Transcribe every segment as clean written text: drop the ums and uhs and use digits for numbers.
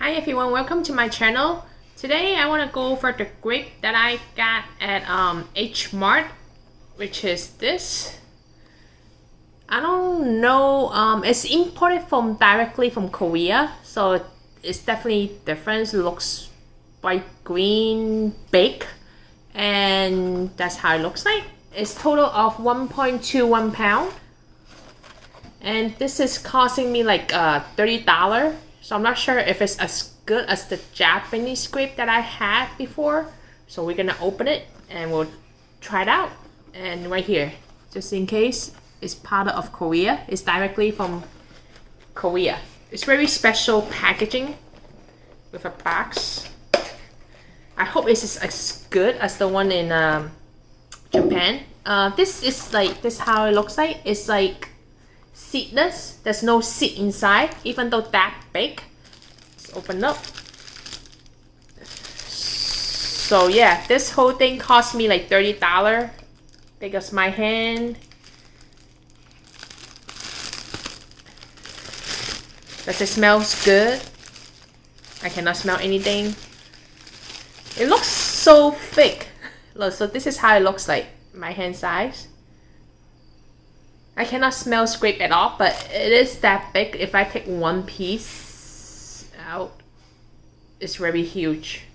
Hi everyone, welcome to my channel. Today I want to go over the grape that I got at Hmart, which is this. I don't know, it's imported directly from Korea, so it's definitely different. It looks bright green, big, and that's how it looks like. It's total of 1.21 pound, and this is costing me like $30. So I'm not sure if it's as good as the Japanese grape that I had before. So we're gonna open it and we'll try it out. And right here, just in case, it's part of Korea. It's directly from Korea. It's very special packaging with a box. I hope it's as good as the one in Japan. This is like, this how it looks like. It's like seedless. There's no seed inside, even though that big. Let's open up. So yeah, this whole thing cost me like $30. Big as my hand. Does it smell good? I cannot smell anything. It looks so thick. Look, so this is how it looks like, my hand size. I cannot smell grape at all, but it is that big. If I take one piece out, it's very huge.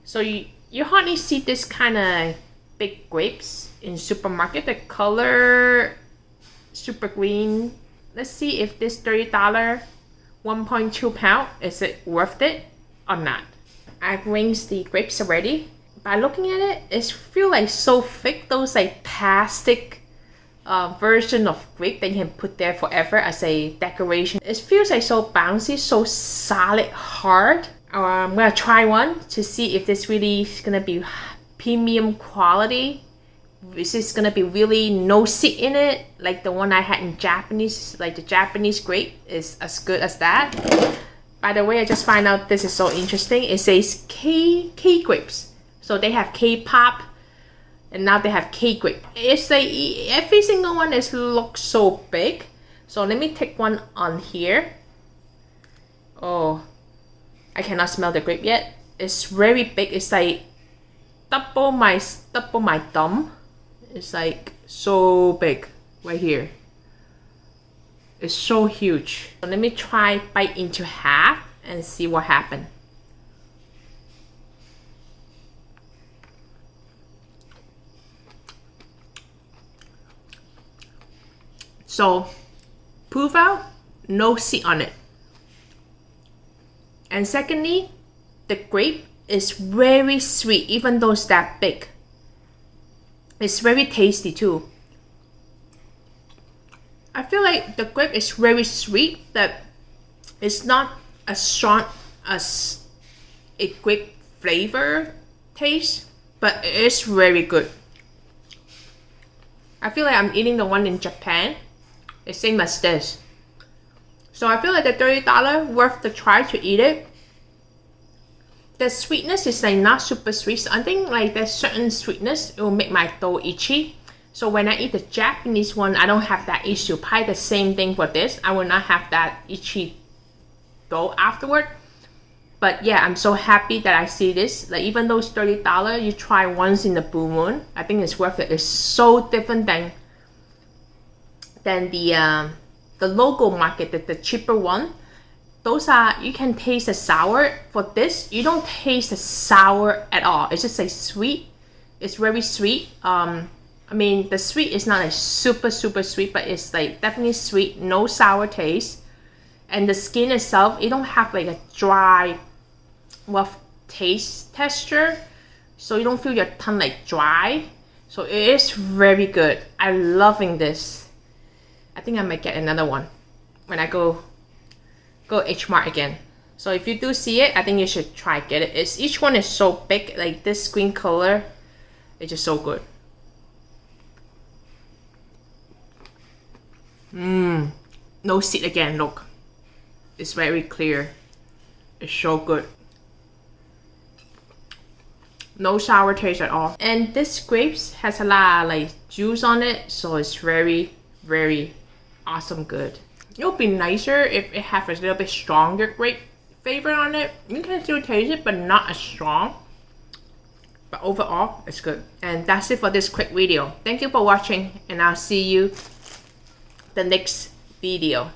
So you hardly see this kind of big grapes in supermarket. The color super green. Let's see if this $30 1.2 pound, is it worth it or not? I've rinsed the grapes already. By looking at it, it feels like so thick. Those like plastic version of grape that you can put there forever as a decoration. It feels like so bouncy, so solid, hard. I'm gonna try one to see if this really is gonna be premium quality. Is this gonna be really no seed in it, like the one I had in Japanese, like the Japanese grape is as good as that. By the way, I just find out this is so interesting. It says K grapes. So they have K-pop, and now they have K grape. It's like every single one looks so big. So let me take one on here. Oh, I cannot smell the grape yet. It's very big. It's like double my thumb. It's like so big right here. It's so huge. So let me try bite into half and see what happens. So, proof out, no seed on it. And secondly, the grape is very sweet, even though it's that big. It's very tasty too. I feel like the grape is very sweet, that it's not as strong as a grape flavor taste, but it is very good. I feel like I'm eating the one in Japan. It's same as this. So I feel like the $30 worth the try to eat it. The sweetness is like not super sweet. So I think like there's certain sweetness, it will make my throat itchy. So when I eat the Japanese one, I don't have that issue. Probably the same thing for this. I will not have that itchy throat afterward. But yeah, I'm so happy that I see this. Like even though it's $30, you try once in the blue moon, I think it's worth it. It's so different than the local market, the cheaper one. Those are, you can taste the sour. For this, you don't taste the sour at all. It's just like sweet. It's very sweet. I mean, the sweet is not like super sweet, but it's like definitely sweet, no sour taste. And the skin itself, it don't have like a dry, rough texture. So you don't feel your tongue like dry. So it is very good. I'm loving this. I think I might get another one when I go Hmart again. So if you do see it, I think you should try get it. Each one is so big, like this green color, it's just so good. No seed again, look. It's very clear. It's so good. No sour taste at all. And this grapes has a lot of like juice on it, so it's very awesome good. It would be nicer if it had a little bit stronger grape flavor on it. You can still taste it, but not as strong. But overall, it's good. And that's it for this quick video. Thank you for watching, and I'll see you the next video.